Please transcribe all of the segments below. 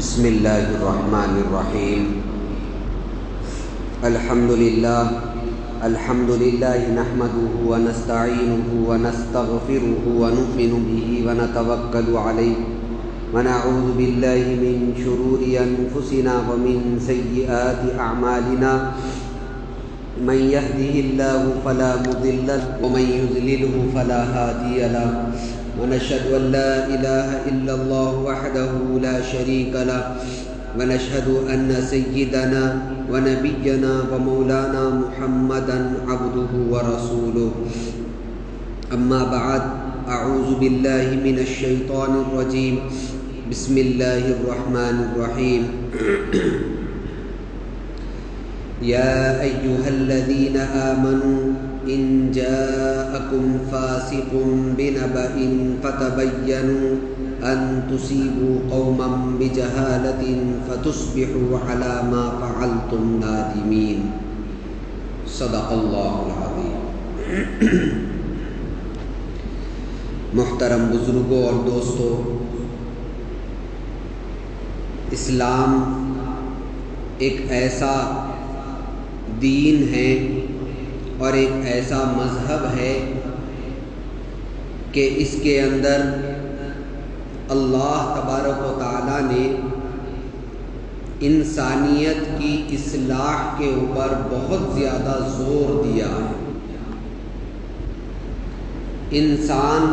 بسم اللہ الرحمن الرحیم الحمد للہ نحمده ونستعینه ونستغفره ونؤمن به ونتوکل علیہ ونعوذ باللہ من شرور انفسنا ومن سیئات اعمالنا من يهده الله فلا مضل له ومن يضلله فلا هادي له ونشهد أن لا إله إلا الله وحده لا شريك له ونشهد أن سيدنا ونبينا ومولانا محمدا عبده ورسوله أما بعد أعوذ بالله من الشيطان الرجيم بسم الله الرحمن الرحيم يا أيها الذين آمنوا إن جاءكم فاسق بنبأ فتبينوا أن تصيبوا قوما بجهالة فتصبحوا على ما فعلتم نادمين صدق الله العظيم۔ محترم بزرگوں اور دوستوں، اسلام ایک ایسا دین ہے اور ایک ایسا مذہب ہے کہ اس کے اندر اللہ تبارک و تعالیٰ نے انسانیت کی اصلاح کے اوپر بہت زیادہ زور دیا ہے۔ انسان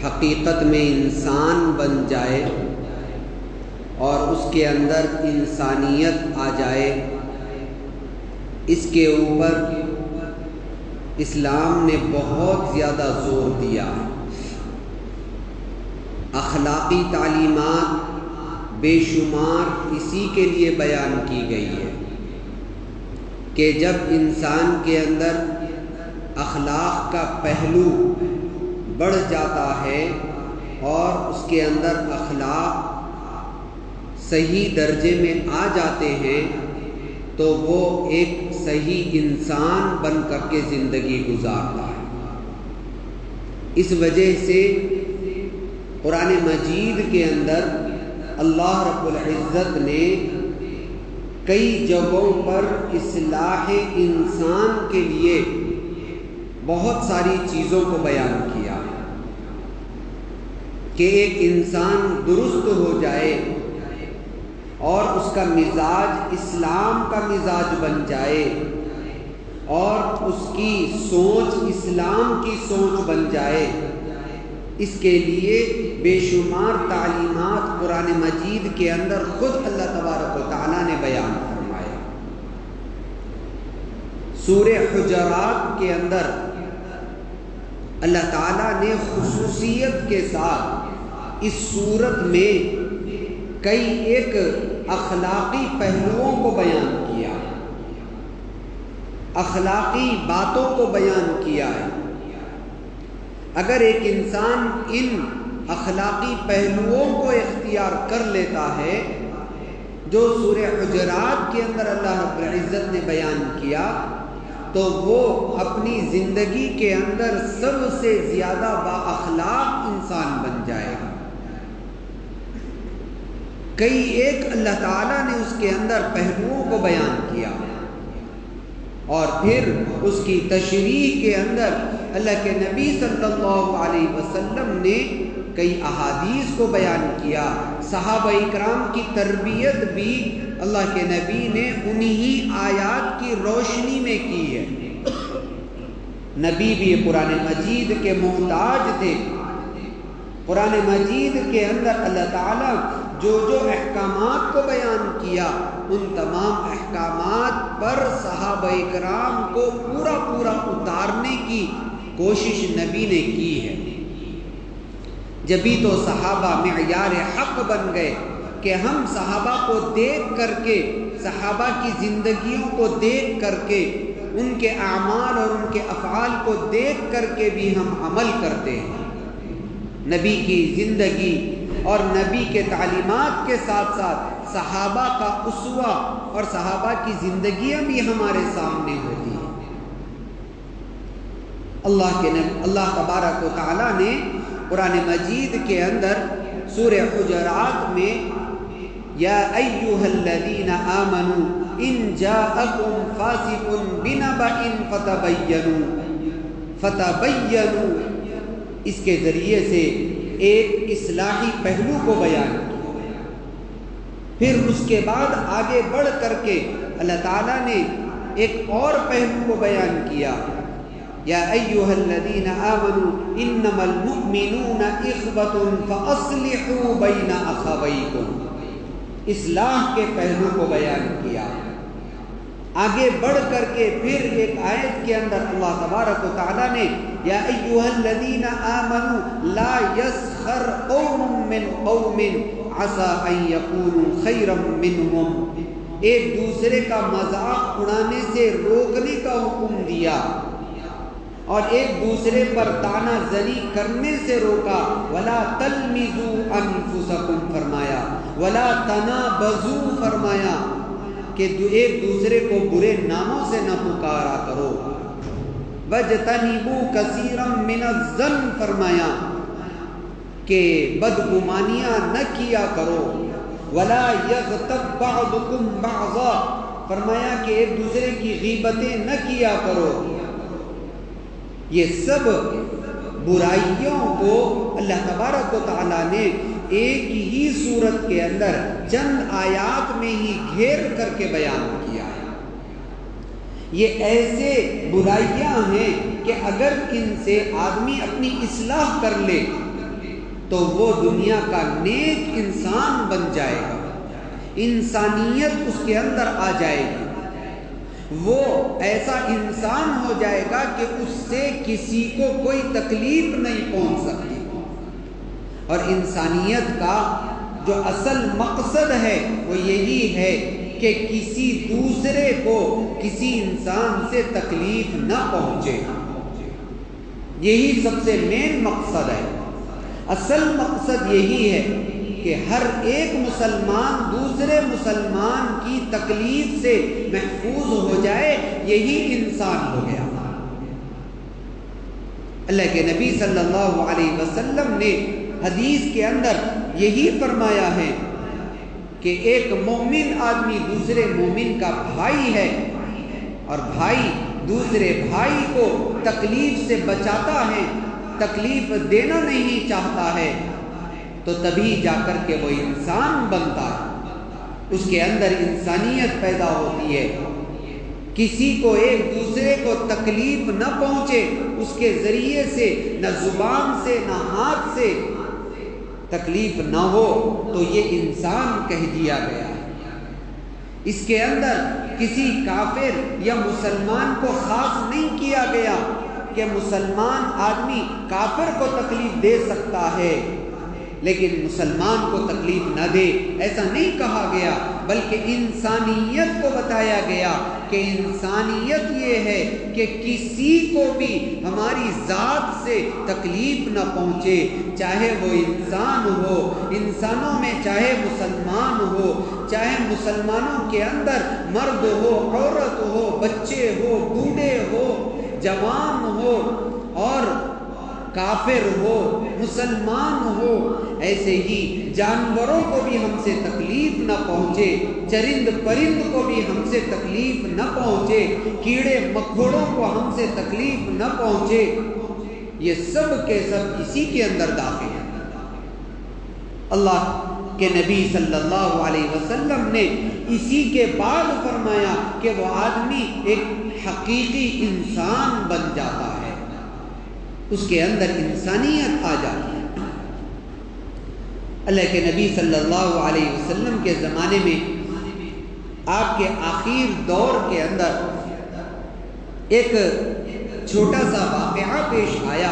حقیقت میں انسان بن جائے اور اس کے اندر انسانیت آ جائے، اس کے اوپر اسلام نے بہت زیادہ زور دیا ہے۔ اخلاقی تعلیمات بے شمار اسی کے لیے بیان کی گئی ہے کہ جب انسان کے اندر اخلاق کا پہلو بڑھ جاتا ہے اور اس کے اندر اخلاق صحیح درجے میں آ جاتے ہیں تو وہ ایک صحیح انسان بن کر کے زندگی گزارتا ہے۔ اس وجہ سے قرآن مجید کے اندر اللہ رب العزت نے کئی جگہوں پر اصلاح انسان کے لیے بہت ساری چیزوں کو بیان کیا کہ ایک انسان درست ہو جائے اور اس کا مزاج اسلام کا مزاج بن جائے اور اس کی سوچ اسلام کی سوچ بن جائے، اس کے لیے بے شمار تعلیمات قرآن مجید کے اندر خود اللہ تبارک و تعالیٰ نے بیان فرمایا۔ سورہ حجرات کے اندر اللہ تعالیٰ نے خصوصیت کے ساتھ اس سورت میں کئی ایک اخلاقی پہلوؤں کو بیان کیا، اخلاقی باتوں کو بیان کیا ہے۔ اگر ایک انسان ان اخلاقی پہلوؤں کو اختیار کر لیتا ہے جو سورہ حجرات کے اندر اللہ رب العزت نے بیان کیا، تو وہ اپنی زندگی کے اندر سب سے زیادہ با اخلاق انسان بن جائے گا۔ کئی ایک اللہ تعالیٰ نے اس کے اندر پہلوؤں کو بیان کیا اور پھر اس کی تشریح کے اندر اللہ کے نبی صلی اللہ علیہ وسلم نے کئی احادیث کو بیان کیا۔ صحابہ اکرام کی تربیت بھی اللہ کے نبی نے انہی آیات کی روشنی میں کی ہے۔ نبی بھی قرآن مجید کے محتاج تھے۔ قرآن مجید کے اندر اللہ تعالیٰ جو احکامات کو بیان کیا، ان تمام احکامات پر صحابہ اکرام کو پورا اتارنے کی کوشش نبی نے کی ہے۔ جبھی تو صحابہ معیار حق بن گئے کہ ہم صحابہ کو دیکھ کر کے، صحابہ کی زندگیوں کو دیکھ کر کے، ان کے اعمال اور ان کے افعال کو دیکھ کر کے بھی ہم عمل کرتے ہیں۔ نبی کی زندگی اور نبی کے تعلیمات کے ساتھ ساتھ صحابہ کا اسوہ اور صحابہ کی زندگیاں بھی ہمارے سامنے ہوتی ہیں۔ اللہ تبارک و تعالیٰ نے قرآن مجید کے اندر سورہ حجرات میں یا ایھا الذین آمنوا ان جاءکم فاسق بنبأ فتبینوا، اس کے ذریعے سے ایک اصلاحی پہلو کو بیان کیا۔ پھر اس کے بعد آگے بڑھ کر کے اللہ تعالیٰ نے ایک اور پہلو کو بیان کیا، یا ایھا الذین آمنوا انما المؤمنون اخوۃ فاصلحوا بین اخویکم، اصلاح کے پہلو کو بیان کیا۔ آگے بڑھ کر کے پھر ایک آیت کے اندر اللہ تبارک و تعالیٰ نے یا ایھا الذین آمنوا لا یسخر قوم من قوم عسى ان یکونوا خیرا منہم، ایک دوسرے کا مذاق اڑانے سے روکنے کا حکم دیا اور ایک دوسرے پر طعنہ زنی کرنے سے روکا۔ ولا تلمزوا انفسکم فرمایا، ولا تنابزوا فرمایا کہ ایک دوسرے کو برے ناموں سے نہ پکارا کرو۔ وَاجْتَنِبُوا كَثِيرًا مِنَ الظَّنِّ فرمایا کہ بدگمانیاں نہ کیا کرو۔ وَلَا يَغْتَبْ بَعْضُكُمْ بَعْضًا فرمایا کہ ایک دوسرے کی غیبتیں نہ کیا کرو۔ یہ سب برائیوں کو اللہ تبارک و تعالیٰ نے ایک ہی صورت کے اندر چند آیات میں ہی گھیر کر کے بیان کیا ہے۔ یہ ایسے برائیاں ہیں کہ اگر ان سے آدمی اپنی اصلاح کر لے تو وہ دنیا کا نیک انسان بن جائے گا، انسانیت اس کے اندر آ جائے گی، وہ ایسا انسان ہو جائے گا کہ اس سے کسی کو کوئی تکلیف نہیں پہنچ سکتی۔ اور انسانیت کا جو اصل مقصد ہے وہ یہی ہے کہ کسی دوسرے کو کسی انسان سے تکلیف نہ پہنچے، یہی سب سے مین مقصد ہے۔ اصل مقصد یہی ہے کہ ہر ایک مسلمان دوسرے مسلمان کی تکلیف سے محفوظ ہو جائے، یہی انسان ہو گیا۔ اللہ کے نبی صلی اللہ علیہ وسلم نے حدیث کے اندر یہی فرمایا ہے کہ ایک مومن آدمی دوسرے مومن کا بھائی ہے اور بھائی دوسرے بھائی کو تکلیف سے بچاتا ہے، تکلیف دینا نہیں چاہتا ہے، تو تبھی جا کر کے وہ انسان بنتا ہے، اس کے اندر انسانیت پیدا ہوتی ہے۔ کسی کو ایک دوسرے کو تکلیف نہ پہنچے، اس کے ذریعے سے نہ زبان سے نہ ہاتھ سے تکلیف نہ ہو تو یہ انسان کہہ دیا گیا ہے۔ اس کے اندر کسی کافر یا مسلمان کو خاص نہیں کیا گیا کہ مسلمان آدمی کافر کو تکلیف دے سکتا ہے لیکن مسلمان کو تکلیف نہ دے، ایسا نہیں کہا گیا، بلکہ انسانیت کو بتایا گیا کہ انسانیت یہ ہے کہ کسی کو بھی ہماری ذات سے تکلیف نہ پہنچے، چاہے وہ انسان ہو، انسانوں میں چاہے مسلمان ہو، چاہے مسلمانوں کے اندر مرد ہو، عورت ہو، بچے ہو، بوڑھے ہو، جوان ہو اور کافر ہو، مسلمان ہو، ایسے ہی جانوروں کو بھی ہم سے تکلیف نہ پہنچے، چرند پرند کو بھی ہم سے تکلیف نہ پہنچے، کیڑے مکوڑوں کو ہم سے تکلیف نہ پہنچے، یہ سب کے سب اسی کے اندر داخل ہیں۔ اللہ کے نبی صلی اللہ علیہ وسلم نے اسی کے بعد فرمایا کہ وہ آدمی ایک حقیقی انسان بن جاتا ہے، اس کے اندر انسانیت آ جاتی ہے۔ اللہ کے نبی صلی اللہ علیہ وسلم کے زمانے میں آپ کے آخر دور کے اندر ایک چھوٹا سا واقعہ پیش آیا،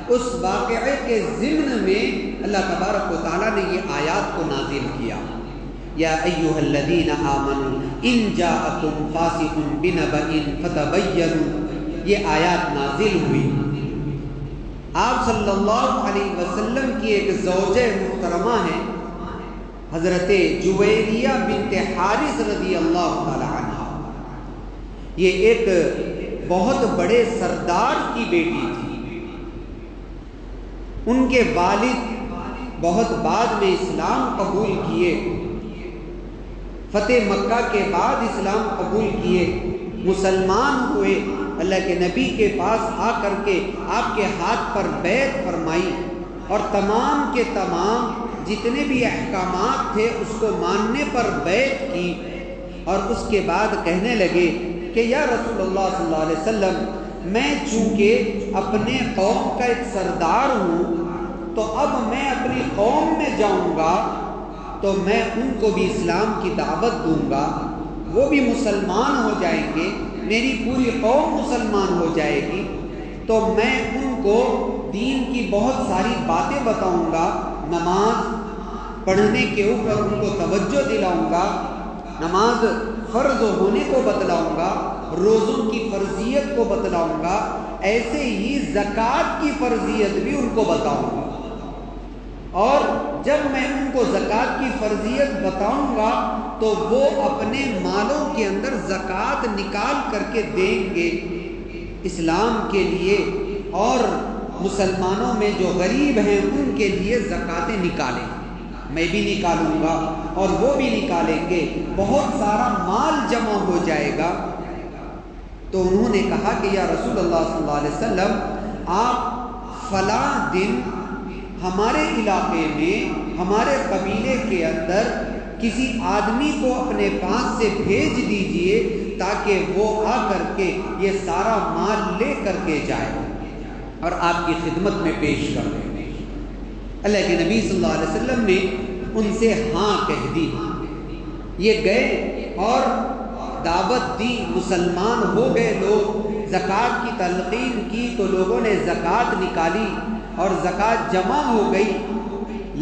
اس واقعے کے ضمن میں اللہ تبارک و تعالیٰ نے یہ آیات کو نازل کیا، یا ایھا الذین آمنوا ان جاءکم فاسق بنبأ فتبینوا، یہ آیات نازل ہوئی۔ آپ صلی اللہ علیہ وسلم کی ایک زوجہ محترمہ ہے حضرت جویریہ بنت حارث رضی اللہ تعالی عنہ، یہ ایک بہت بڑے سردار کی بیٹی تھی۔ ان کے والد بہت بعد میں اسلام قبول کیے فتح مکہ کے بعد اسلام قبول کیے، مسلمان ہوئے، اللہ کے نبی کے پاس آ کر کے آپ کے ہاتھ پر بیعت فرمائی اور تمام کے تمام جتنے بھی احکامات تھے اس کو ماننے پر بیعت کی، اور اس کے بعد کہنے لگے کہ یا رسول اللہ صلی اللہ علیہ وسلم، میں چونکہ اپنے قوم کا ایک سردار ہوں تو اب میں اپنی قوم میں جاؤں گا تو میں ان کو بھی اسلام کی دعوت دوں گا، وہ بھی مسلمان ہو جائیں گے، میری پوری قوم مسلمان ہو جائے گی، تو میں ان کو دین کی بہت ساری باتیں بتاؤں گا، نماز پڑھنے کے اوپر ان کو توجہ دلاؤں گا، نماز فرض ہونے کو بتلاؤں گا، روزوں کی فرضیت کو بتلاؤں گا، ایسے ہی زکوٰۃ کی فرضیت بھی ان کو بتاؤں گا، اور جب میں ان کو زکوٰۃ کی فرضیت بتاؤں گا تو وہ اپنے مالوں کے اندر زکوٰۃ نکال کر کے دیں گے اسلام کے لیے، اور مسلمانوں میں جو غریب ہیں ان کے لیے زکوٰۃیں نکالیں، میں بھی نکالوں گا اور وہ بھی نکالیں گے، بہت سارا مال جمع ہو جائے گا۔ تو انہوں نے کہا کہ یا رسول اللہ صلی اللہ علیہ وسلم، آپ فلاں دن ہمارے علاقے میں، ہمارے قبیلے کے اندر کسی آدمی کو اپنے پاس سے بھیج دیجئے تاکہ وہ آ کر کے یہ سارا مال لے کر کے جائے اور آپ کی خدمت میں پیش کر دیں۔ اللہ کے نبی صلی اللہ علیہ وسلم نے ان سے ہاں کہہ دی، یہ گئے اور دعوت دی، مسلمان ہو گئے لوگ، زکوٰۃ کی تلقین کی تو لوگوں نے زکوٰۃ نکالی اور زکوٰۃ جمع ہو گئی،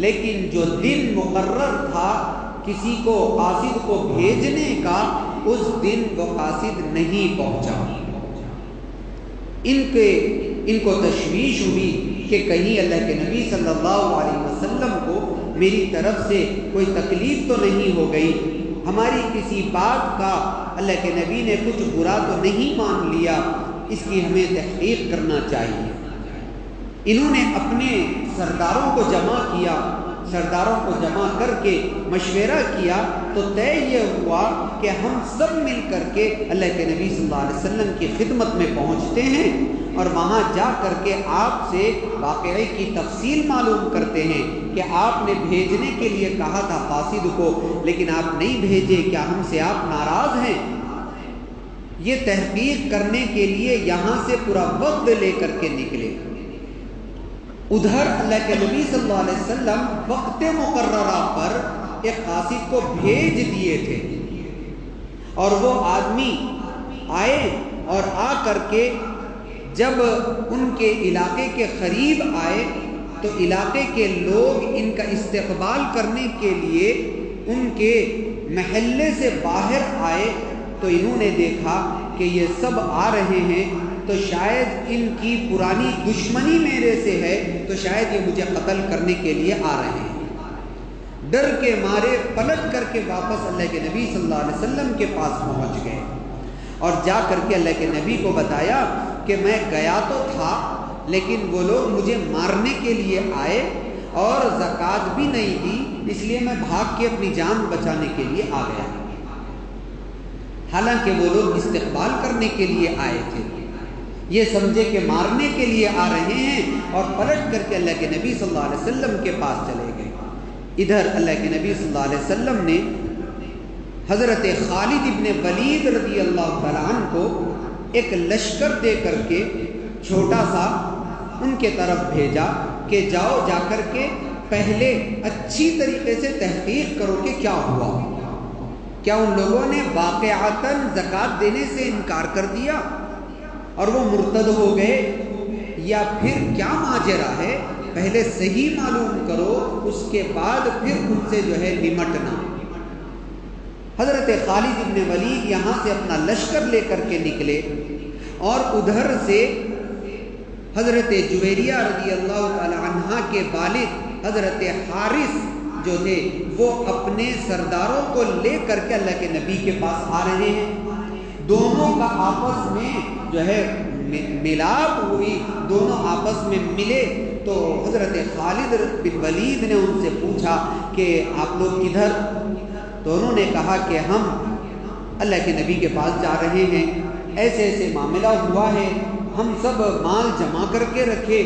لیکن جو دن مقرر تھا کسی کو قاصد کو بھیجنے کا، اس دن وہ قاصد نہیں پہنچا۔ ان کو تشویش ہوئی کہ کہیں اللہ کے نبی صلی اللہ علیہ وسلم کو میری طرف سے کوئی تکلیف تو نہیں ہو گئی، ہماری کسی بات کا اللہ کے نبی نے کچھ برا تو نہیں مان لیا، اس کی ہمیں تحقیق کرنا چاہیے۔ انہوں نے اپنے سرداروں کو جمع کیا، سرداروں کو جمع کر کے مشورہ کیا تو طے یہ ہوا کہ ہم سب مل کر کے اللہ کے نبی صلی اللہ علیہ وسلم کی خدمت میں پہنچتے ہیں اور وہاں جا کر کے آپ سے واقعے کی تفصیل معلوم کرتے ہیں کہ آپ نے بھیجنے کے لیے کہا تھا قاصد کو، لیکن آپ نہیں بھیجے، کیا ہم سے آپ ناراض ہیں؟ یہ تحقیق کرنے کے لیے یہاں سے پورا وقت لے کر کے نکلے۔ ادھر اللہ کے نبی صلی اللہ علیہ وسلم وقت مقررہ پر ایک قاصد کو بھیج دیے تھے، اور وہ آدمی آئے اور آ کر کے جب ان کے علاقے کے قریب آئے تو علاقے کے لوگ ان کا استقبال کرنے کے لیے ان کے محلے سے باہر آئے تو انہوں نے دیکھا کہ یہ سب آ رہے ہیں، تو شاید ان کی پرانی دشمنی میرے سے ہے، تو شاید یہ مجھے قتل کرنے کے لیے آ رہے ہیں۔ ڈر کے مارے پلٹ کر کے واپس اللہ کے نبی صلی اللہ علیہ وسلم کے پاس پہنچ گئے اور جا کر کے اللہ کے نبی کو بتایا کہ میں گیا تو تھا لیکن وہ لوگ مجھے مارنے کے لیے آئے اور زکوٰۃ بھی نہیں دی، اس لیے میں بھاگ کے اپنی جان بچانے کے لیے آ گیا، حالانکہ وہ لوگ استقبال کرنے کے لیے آئے تھے۔ یہ سمجھے کہ مارنے کے لیے آ رہے ہیں اور پلٹ کر کے اللہ کے نبی صلی اللہ علیہ وسلم کے پاس چلے گئے۔ ادھر اللہ کے نبی صلی اللہ علیہ وسلم نے حضرت خالد ابن ولید رضی اللہ تعالیٰ عنہ کو ایک لشکر دے کر کے چھوٹا سا ان کے طرف بھیجا کہ جاؤ، جا کر کے پہلے اچھی طریقے سے تحقیق کرو کہ کیا ہوا، کیا ان لوگوں نے واقعتاً زکوٰۃ دینے سے انکار کر دیا اور وہ مرتد ہو گئے، یا پھر کیا ماجرا ہے، پہلے صحیح معلوم کرو، اس کے بعد پھر ان سے جو ہے نمٹنا۔ حضرت خالد ابن ولید یہاں سے اپنا لشکر لے کر کے نکلے اور ادھر سے حضرت جویریہ رضی اللہ تعالی عنہ کے والد حضرت حارث جو تھے وہ اپنے سرداروں کو لے کر کے اللہ کے نبی کے پاس آ رہے ہیں۔ دونوں کا آپس میں جو ہے ملاپ ہوئی، دونوں آپس میں ملے تو حضرت خالد بن ولید نے ان سے پوچھا کہ آپ لوگ کدھر؟ تو انہوں نے کہا کہ ہم اللہ کے نبی کے پاس جا رہے ہیں، ایسے ایسے معاملہ ہوا ہے، ہم سب مال جمع کر کے رکھے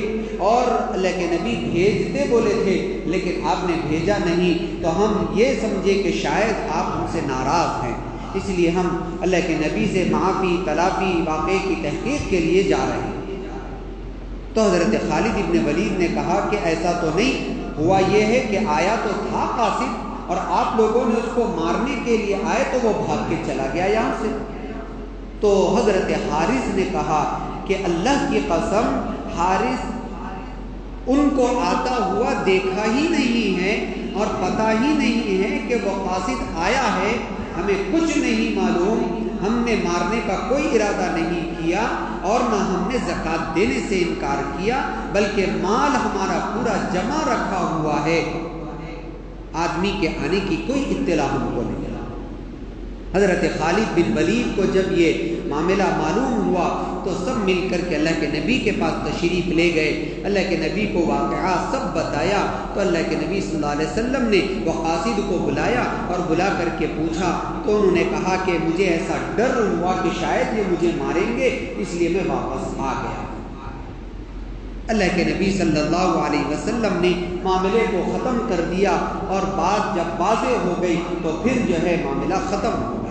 اور اللہ کے نبی بھیجتے بولے تھے لیکن آپ نے بھیجا نہیں، تو ہم یہ سمجھے کہ شاید آپ ہم سے ناراض ہیں، اس لیے ہم اللہ کے نبی سے معافی تلافی واقعے کی تحقیق کے لیے جا رہے ہیں۔ تو حضرت خالد ابن ولید نے کہا کہ ایسا تو نہیں ہوا، یہ ہے کہ آیا تو تھا قاصد اور آپ لوگوں نے اس کو مارنے کے لیے آئے تو وہ بھاگ کے چلا گیا یہاں سے۔ تو حضرت حارث نے کہا کہ اللہ کی قسم حارث ان کو آتا ہوا دیکھا ہی نہیں ہے اور پتہ ہی نہیں ہے کہ وہ قاصد آیا ہے، ہمیں کچھ نہیں معلوم، ہم نے مارنے کا کوئی ارادہ نہیں کیا اور نہ ہم نے زکوٰۃ دینے سے انکار کیا، بلکہ مال ہمارا پورا جمع رکھا ہوا ہے، آدمی کے آنے کی کوئی اطلاع ہم کو نہیں۔ حضرت خالد بن ولید کو جب یہ معاملہ معلوم ہوا تو سب مل کر کے اللہ کے نبی کے پاس تشریف لے گئے، اللہ کے نبی کو واقعہ سب بتایا، تو اللہ کے نبی صلی اللہ علیہ وسلم نے وہ قاصد کو بلایا اور بلا کر کے پوچھا، تو انہوں نے کہا کہ مجھے ایسا ڈر ہوا کہ شاید یہ مجھے ماریں گے، اس لیے میں واپس آ گیا۔ اللہ کے نبی صلی اللہ علیہ وسلم نے معاملے کو ختم کر دیا اور بات جب واضح ہو گئی تو پھر جو ہے معاملہ ختم ہو گیا۔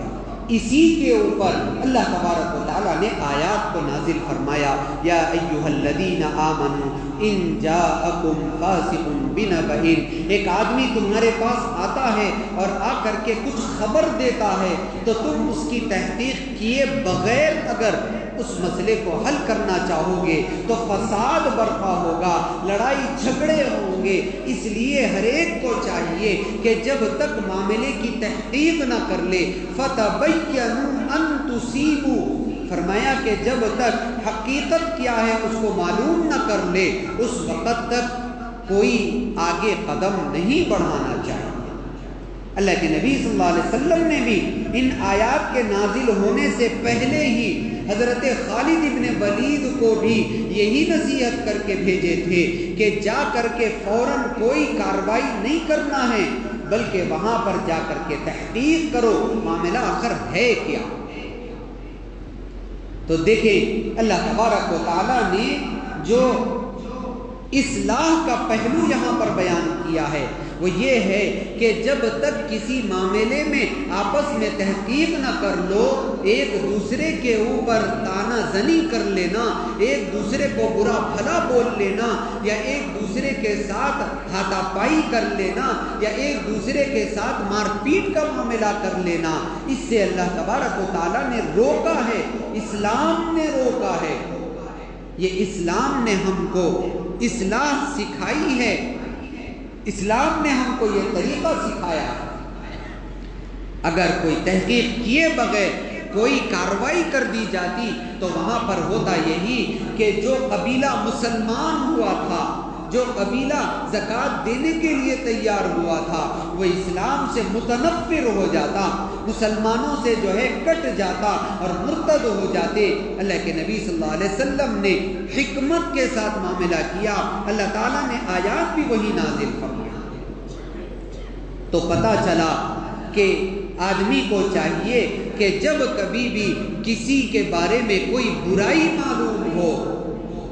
اسی کے اوپر اللہ تبارک و تعالیٰ نے آیات کو نازل فرمایا، یا ایھا الذین آمنوا ان جاءکم فاسق بنبأ، ایک آدمی تمہارے پاس آتا ہے اور آ کر کے کچھ خبر دیتا ہے تو تم اس کی تحقیق کیے بغیر اگر اس مسئلے کو حل کرنا چاہو گے تو فساد برپا ہوگا، لڑائی جھگڑے ہوں گے، اس لیے ہر ایک کو چاہیے کہ جب تک معاملے کی تحقیق نہ کر لے فَتَبَيَّنُوا أَن تُصِيبُوا، فرمایا کہ جب تک حقیقت کیا ہے اس کو معلوم نہ کر لے اس وقت تک کوئی آگے قدم نہیں بڑھانا چاہیے۔ اللہ کے نبی صلی اللہ علیہ وسلم نے بھی ان آیات کے نازل ہونے سے پہلے ہی حضرت خالد ابن ولید کو بھی یہی نصیحت کر کے بھیجے تھے کہ جا کر کے فوراً کوئی کارروائی نہیں کرنا ہے، بلکہ وہاں پر جا کر کے تحقیق کرو معاملہ آخر ہے کیا۔ تو دیکھیں اللہ تبارک و تعالیٰ نے جو اصلاح کا پہلو یہاں پر بیان کیا ہے وہ یہ ہے کہ جب تک کسی معاملے میں آپس میں تحقیق نہ کر لو، ایک دوسرے کے اوپر تانا زنی کر لینا، ایک دوسرے کو برا بھلا بول لینا، یا ایک دوسرے کے ساتھ ہاتھا پائی کر لینا، یا ایک دوسرے کے ساتھ مار پیٹ کا معاملہ کر لینا، اس سے اللہ تبارک و تعالیٰ نے روکا ہے، اسلام نے روکا ہے۔ یہ اسلام نے ہم کو اصلاح سکھائی ہے، اسلام نے ہم کو یہ طریقہ سکھایا۔ اگر کوئی تحقیق کیے بغیر کوئی کارروائی کر دی جاتی تو وہاں پر ہوتا یہی کہ جو قبیلہ مسلمان ہوا تھا، جو قبیلہ زکوٰۃ دینے کے لیے تیار ہوا تھا، وہ اسلام سے متنفر ہو جاتا، مسلمانوں سے جو ہے کٹ جاتا اور مرتد ہو جاتے۔ اللہ کے نبی صلی اللہ علیہ وسلم نے حکمت کے ساتھ معاملہ کیا، اللہ تعالیٰ نے آیات بھی وہی نازل فرمائی۔ تو پتہ چلا کہ آدمی کو چاہیے کہ جب کبھی بھی کسی کے بارے میں کوئی برائی معلوم ہو،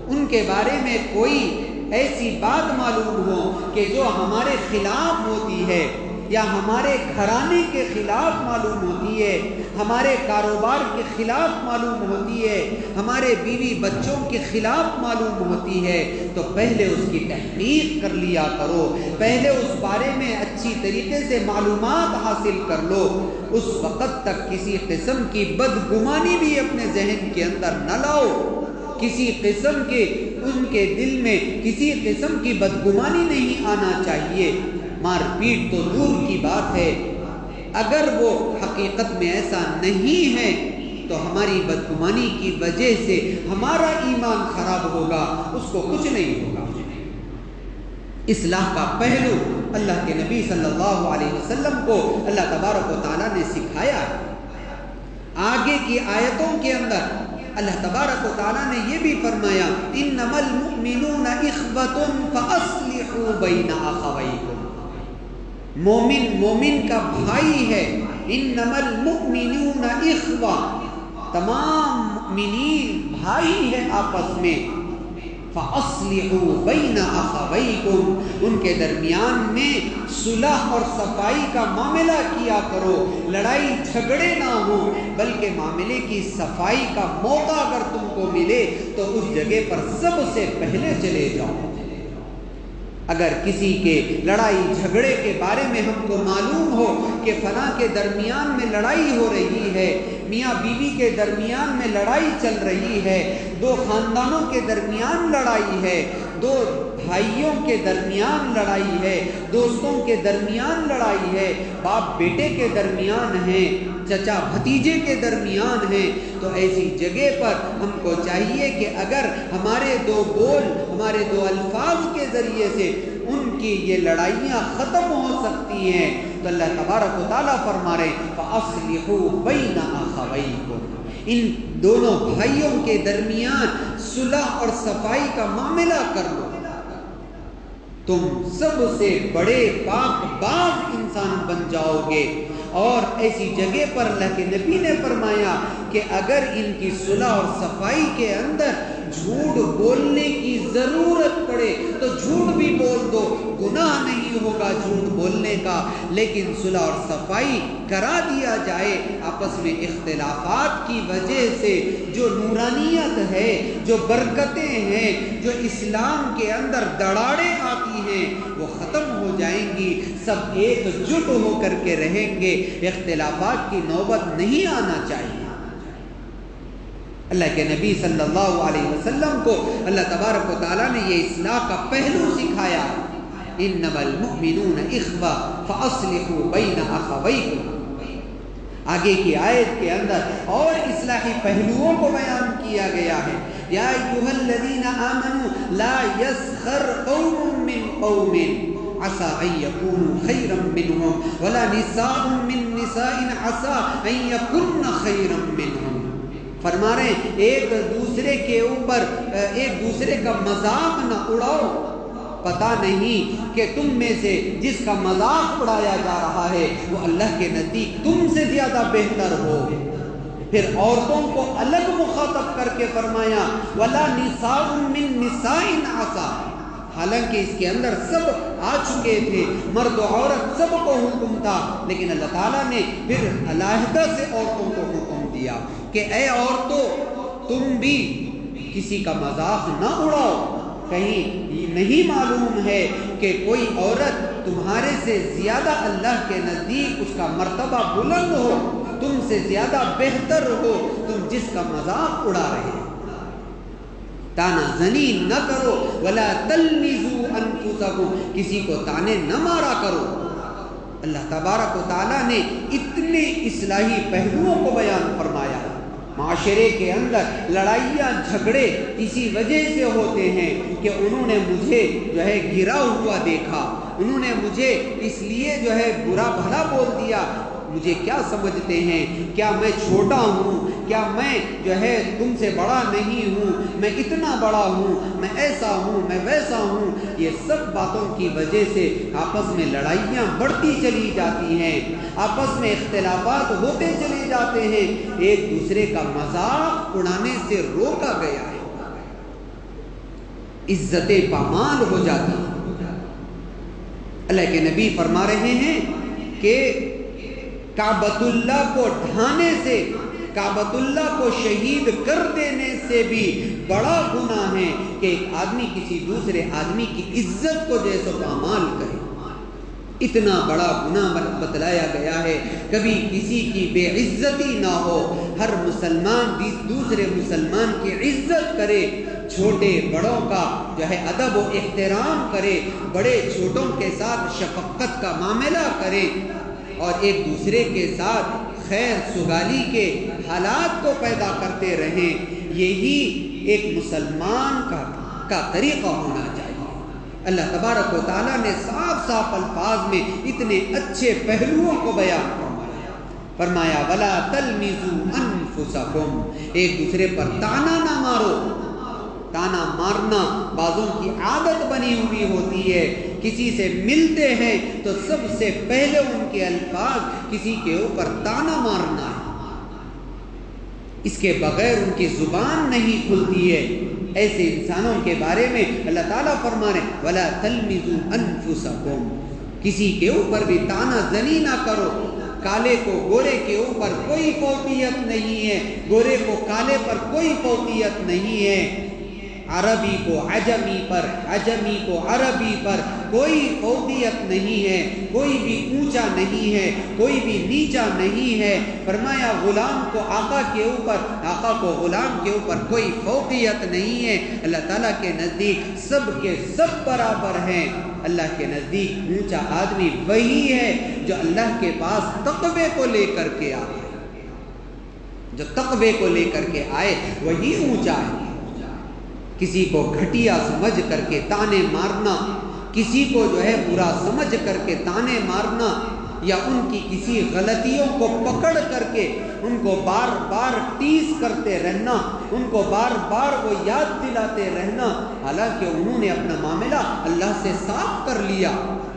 ان کے بارے میں کوئی ایسی بات معلوم ہو کہ جو ہمارے خلاف ہوتی ہے یا ہمارے گھرانے کے خلاف معلوم ہوتی ہے، ہمارے کاروبار کے خلاف معلوم ہوتی ہے، ہمارے بیوی بچوں کے خلاف معلوم ہوتی ہے، تو پہلے اس کی تحقیق کر لیا کرو، پہلے اس بارے میں اچھی طریقے سے معلومات حاصل کر لو۔ اس وقت تک کسی قسم کی بدگمانی بھی اپنے ذہن کے اندر نہ لاؤ، کسی قسم کے ان کے دل میں کسی قسم کی بدگمانی نہیں آنا چاہیے۔ مار پیٹ تو دور کی بات ہے، اگر وہ حقیقت میں ایسا نہیں ہے تو ہماری بدگمانی کی وجہ سے ہمارا ایمان خراب ہوگا، اس کو کچھ نہیں ہوگا۔ اصلاح کا پہلو اللہ کے نبی صلی اللہ علیہ وسلم کو اللہ تبارک و تعالیٰ نے سکھایا ہے۔ آگے کی آیتوں کے اندر اللہ تبارک و تعالیٰ نے یہ بھی فرمایا، انما المؤمنون اخوة فاصلحوا بین اخویکم، مومن مومن کا بھائی ہے، انما المؤمنون اخوہ، تمام مؤمنین بھائی ہیں آپس میں، فَأَصْلِحُوا بَيْنَ أَخَوَيْكُمْ، ان کے درمیان میں صلح اور صفائی کا معاملہ کیا کرو، لڑائی جھگڑے نہ ہوں، بلکہ معاملے کی صفائی کا موقع اگر تم کو ملے تو اس جگہ پر سب سے پہلے چلے جاؤ۔ اگر کسی کے لڑائی جھگڑے کے بارے میں ہم کو معلوم ہو کہ فلاں کے درمیان میں لڑائی ہو رہی ہے، میاں بیوی کے درمیان میں لڑائی چل رہی ہے، دو خاندانوں کے درمیان لڑائی ہے، دو بھائیوں کے درمیان لڑائی ہے، دوستوں کے درمیان لڑائی ہے، باپ بیٹے کے درمیان ہے، چچا بھتیجے کے درمیان ہے، تو ایسی جگہ پر ہم کو چاہیے کہ اگر ہمارے دو بول، ہمارے دو الفاظ کے ذریعے سے ان کی یہ لڑائیاں ختم ہو سکتی ہیں، تو اللہ تبارک و تعالیٰ فرما رہے ہیں فَأَصْلِحُوا بَيْنَ أَخَوَيْكُمْ، ان دونوں بھائیوں کے درمیان صلح اور صفائی کا معاملہ کر لو، تم سب سے بڑے پاک باز انسان بن جاؤ گے۔ اور ایسی جگہ پر اللہ کے نبی نے فرمایا کہ اگر ان کی صلح اور صفائی کے اندر جھوٹ بولنے کی ضرورت پڑے تو جھوٹ بھی بول دو، گناہ نہیں ہوگا جھوٹ بولنے کا، لیکن صلح اور صفائی کرا دیا جائے۔ آپس میں اختلافات کی وجہ سے جو نورانیت ہے، جو برکتیں ہیں، جو اسلام کے اندر دراڑیں آتی ہیں، وہ ختم ہو جائیں گی، سب ایک جٹ ہو کر کے رہیں گے، اختلافات کی نوبت نہیں آنا چاہیے۔ اللہ کے نبی صلی اللہ علیہ وسلم کو اللہ تبارک و تعالیٰ نے یہ اصلاح کا پہلو سکھایا، انما المؤمنون اخوہ فاصلحوا بین اخویکم۔ آگے کی آیت کے اندر اور اصلاحی پہلوؤں کو بیان کیا گیا ہے، یا ایھا الذین آمنوا لا یسخر قوم من قوم عسى ان يكونوا خيرا منهم ولا نساء من نساء عسى ان يكن خيرا منهم۔ فرما رہے ہیں ایک دوسرے کے اوپر ایک دوسرے کا مذاق نہ اڑاؤ، پتہ نہیں کہ تم میں سے جس کا مذاق اڑایا جا رہا ہے وہ اللہ کے نزدیک تم سے زیادہ بہتر ہو۔ پھر عورتوں کو الگ مخاطب کر کے فرمایا وَلَا نِسَاءٌ مِّن نِّسَاءٍ عَسَىٰ، حالانکہ اس کے اندر سب آ چکے تھے، مرد و عورت سب کو حکم تھا، لیکن اللہ تعالیٰ نے پھر علیحدہ سے عورتوں کو حکم دیا کہ اے عورتوں تم بھی کسی کا مذاق نہ اڑاؤ، کہیں نہیں معلوم ہے کہ کوئی عورت تمہارے سے زیادہ اللہ کے نزدیک اس کا مرتبہ بلند ہو، تم سے زیادہ بہتر ہو، تم جس کا مذاق اڑا رہے ہو۔ تانا زنی نہ کرو، ولا تلمزوا انفسکم، کسی کو تانے نہ مارا کرو۔ اللہ تبارک و تعالیٰ نے اتنے اصلاحی پہلوؤں کو بیان فرمایا۔ معاشرے کے اندر لڑائیاں جھگڑے اسی وجہ سے ہوتے ہیں کہ انہوں نے مجھے جو ہے گرا ہوا دیکھا، انہوں نے مجھے اس لیے جو ہے برا بھلا بول دیا، مجھے کیا سمجھتے ہیں، کیا میں چھوٹا ہوں، کیا میں جو ہے تم سے بڑا نہیں ہوں، میں اتنا بڑا ہوں، میں ایسا ہوں، میں ویسا ہوں۔ یہ سب باتوں کی وجہ سے آپس میں لڑائیاں بڑھتی چلی جاتی ہیں، آپس میں اختلافات ہوتے چلے جاتے ہیں، ایک دوسرے کا مذاق اڑانے سے روکا گیا ہے، عزتیں پامال ہو جاتی ہیں۔ اللہ کے نبی فرما رہے ہیں کہ کعبۃ اللہ کو ڈھانے سے، کعبۃ اللہ کو شہید کر دینے سے بھی بڑا گناہ ہے کہ ایک آدمی کسی دوسرے آدمی کی عزت کو جیسے پامال کرے۔ اتنا بڑا گناہ بتلایا گیا ہے، کبھی کسی کی بے عزتی نہ ہو، ہر مسلمان دوسرے مسلمان کی عزت کرے، چھوٹے بڑوں کا جو ہے ادب و احترام کرے، بڑے چھوٹوں کے ساتھ شفقت کا معاملہ کرے، اور ایک دوسرے کے ساتھ خیر سگالی کے حالات کو پیدا کرتے رہیں۔ یہی ایک مسلمان کا طریقہ ہونا چاہیے۔ اللہ تبارک و تعالیٰ نے صاف صاف الفاظ میں اتنے اچھے پہلوؤں کو بیان فرمایا وَلَا تَلْمِزُوا أَنفُسَكُمْ، ایک دوسرے پر تانا نہ مارو۔ تانا مارنا بعضوں کی عادت بنی ہوئی ہوتی ہے کسی سے ملتے ہیں تو سب سے پہلے ان کے الفاظ کسی کے اوپر تانا مارنا ہے، اس کے بغیر ان کی زبان نہیں کھلتی ہے۔ ایسے انسانوں کے بارے میں اللہ تعالیٰ فرما رہے ہیں وَلَا تَلْمِزُوا أَنفُسَكُمْ، کسی کے اوپر بھی تانا زنی نہ کرو۔ کالے کو گورے کے اوپر کوئی فوقیت نہیں ہے، گورے کو کالے پر کوئی فوقیت نہیں ہے، عربی کو عجمی پر، عجمی کو عربی پر کوئی فوقیت نہیں ہے، کوئی بھی اونچا نہیں ہے، کوئی بھی نیچا نہیں ہے۔ فرمایا غلام کو آقا کے اوپر، آقا کو غلام کے اوپر کوئی فوقیت نہیں ہے۔ اللہ تعالیٰ کے نزدیک سب کے سب برابر ہیں۔ اللہ کے نزدیک اونچا آدمی وہی ہے جو اللہ کے پاس تقوی کو لے کر کے آئے، جو تقوی کو لے کر کے آئے وہی اونچا ہے۔ کسی کو گھٹیا سمجھ کر کے تانے مارنا، کسی کو جو ہے برا سمجھ کر کے تانے مارنا، یا ان کی کسی غلطیوں کو پکڑ کر کے ان کو بار بار ٹیز کرتے رہنا، ان کو بار بار وہ یاد دلاتے رہنا، حالانکہ انہوں نے اپنا معاملہ اللہ سے صاف کر لیا،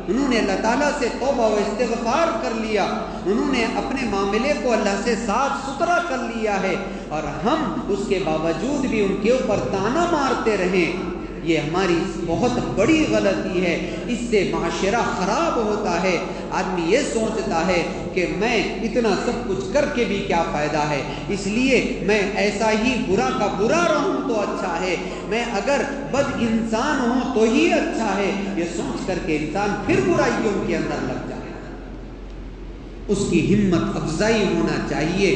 انہوں نے اللہ تعالیٰ سے توبہ و استغفار کر لیا، انہوں نے اپنے معاملے کو اللہ سے صاف ستھرا کر لیا ہے، اور ہم اس کے باوجود بھی ان کے اوپر تانا مارتے رہیں، یہ ہماری بہت بڑی غلطی ہے۔ اس سے معاشرہ خراب ہوتا ہے۔ آدمی یہ سوچتا ہے کہ میں اتنا سب کچھ کر کے بھی کیا فائدہ ہے، اس لیے میں ایسا ہی برا کا برا رہوں تو اچھا ہے، میں اگر بد انسان ہوں تو ہی اچھا ہے، یہ سوچ کر کے انسان پھر برائیوں کے اندر لگ جائے۔ اس کی ہمت افزائی ہونا چاہیے۔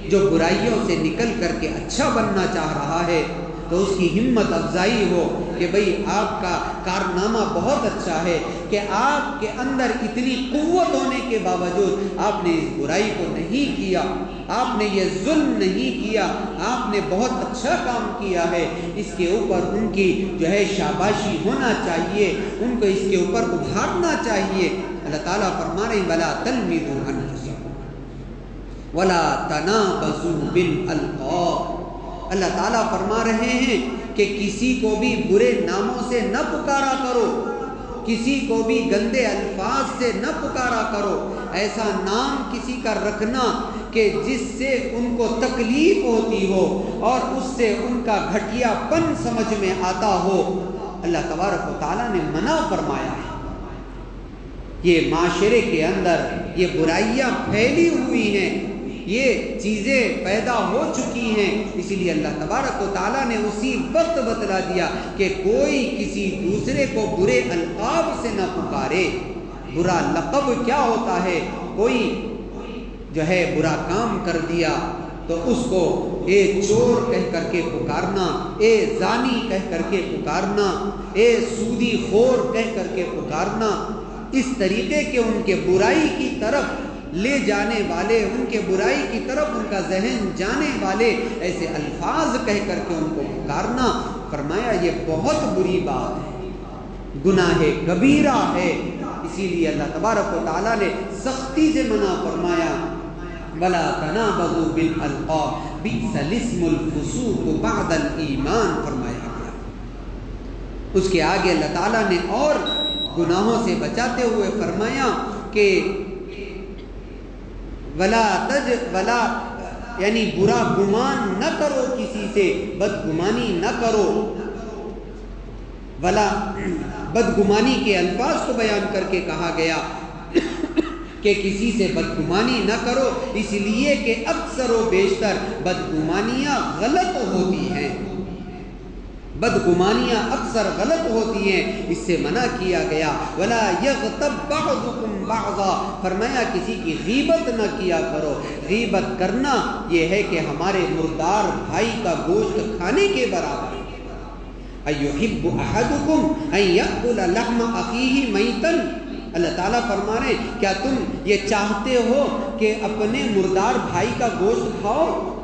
جو برائیوں سے نکل کر کے اچھا بننا چاہ رہا ہے تو اس کی ہمت افزائی ہو کہ بھئی آپ کا کارنامہ بہت اچھا ہے کہ آپ کے اندر اتنی قوت ہونے کے باوجود آپ نے اس برائی کو نہیں کیا، آپ نے یہ ظلم نہیں کیا، آپ نے بہت اچھا کام کیا ہے۔ اس کے اوپر ان کی جو ہے شاباشی ہونا چاہیے، ان کو اس کے اوپر ابھارنا چاہیے۔ اللہ تعالیٰ فرما رہے ہیں وَلَا تَلْمِزُوا أَنفُسَكُمْ وَلَا تَنَابَزُوا بِالْأَلْقَابِ، اللہ تعالیٰ فرما رہے ہیں کہ کسی کو بھی برے ناموں سے نہ پکارا کرو، کسی کو بھی گندے الفاظ سے نہ پکارا کرو، ایسا نام کسی کا رکھنا کہ جس سے ان کو تکلیف ہوتی ہو اور اس سے ان کا گھٹیا پن سمجھ میں آتا ہو، اللہ تبارک و تعالیٰ نے منع فرمایا ہے۔ یہ معاشرے کے اندر یہ برائیاں پھیلی ہوئی ہیں، یہ چیزیں پیدا ہو چکی ہیں، اسی لیے اللہ تبارک و تعالیٰ نے اسی وقت بتلا دیا کہ کوئی کسی دوسرے کو برے القاب سے نہ پکارے۔ برا لقب کیا ہوتا ہے؟ کوئی جو ہے برا کام کر دیا تو اس کو اے چور کہہ کر کے پکارنا، اے زانی کہہ کر کے پکارنا، اے سودی خور کہہ کر کے پکارنا، اس طریقے کے ان کے برائی کی طرف لے جانے والے، ان کے برائی کی طرف ان کا ذہن جانے والے ایسے الفاظ کہہ کر کے ان کو پکارنا، فرمایا یہ بہت بری بات ہے، گناہ کبیرہ ہے۔ اسی لیے اللہ تبارک و تعالیٰ نے سختی سے منع فرمایا وَلَا تَنَابَزُوا بِالْأَلْقَابِ بِئْسَ الِاسْمُ الْفُسُوقُ بَعْدَ الْإِيمَانِ فرمایا گیا۔ اس کے آگے اللہ تعالیٰ نے اور گناہوں سے بچاتے ہوئے فرمایا کہ ولا یعنی برا گمان نہ کرو، کسی سے بدگمانی نہ کرو، ولا بدگمانی کے الفاظ کو بیان کر کے کہا گیا کہ کسی سے بدگمانی نہ کرو، اس لیے کہ اکثر و بیشتر بدگمانیاں غلط ہوتی ہیں، بدگمانیاں اکثر غلط ہوتی ہیں، اس سے منع کیا گیا۔ وَلَا يَغْتَبْ بَعْضُكُمْ بَعْضًا فرمایا کسی کی غیبت نہ کیا کرو۔ غیبت کرنا یہ ہے کہ ہمارے مردار بھائی کا گوشت کھانے کے برابر ہے۔ أَيُحِبُّ أَحَدُكُمْ أَن يَأْكُلَ لَحْمَ أَخِيهِ مَيْتًا، اللہ تعالیٰ فرما رہے ہیں کیا تم یہ چاہتے ہو کہ اپنے مردار بھائی کا گوشت کھاؤ؟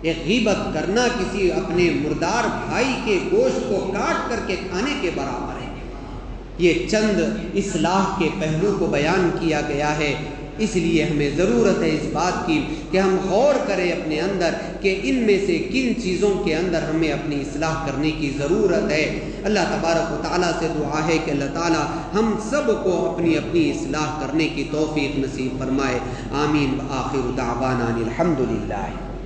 یہ غیبت کرنا کسی اپنے مردار بھائی کے گوشت کو کاٹ کر کے کھانے کے برابر ہے۔ یہ چند اصلاح کے پہلو کو بیان کیا گیا ہے۔ اس لیے ہمیں ضرورت ہے اس بات کی کہ ہم غور کریں اپنے اندر کہ ان میں سے کن چیزوں کے اندر ہمیں اپنی اصلاح کرنے کی ضرورت ہے۔ اللہ تبارک و تعالیٰ سے دعا ہے کہ اللہ تعالیٰ ہم سب کو اپنی اپنی اصلاح کرنے کی توفیق نصیب فرمائے۔ آمین۔ وآخر دعوانا الحمدللہ۔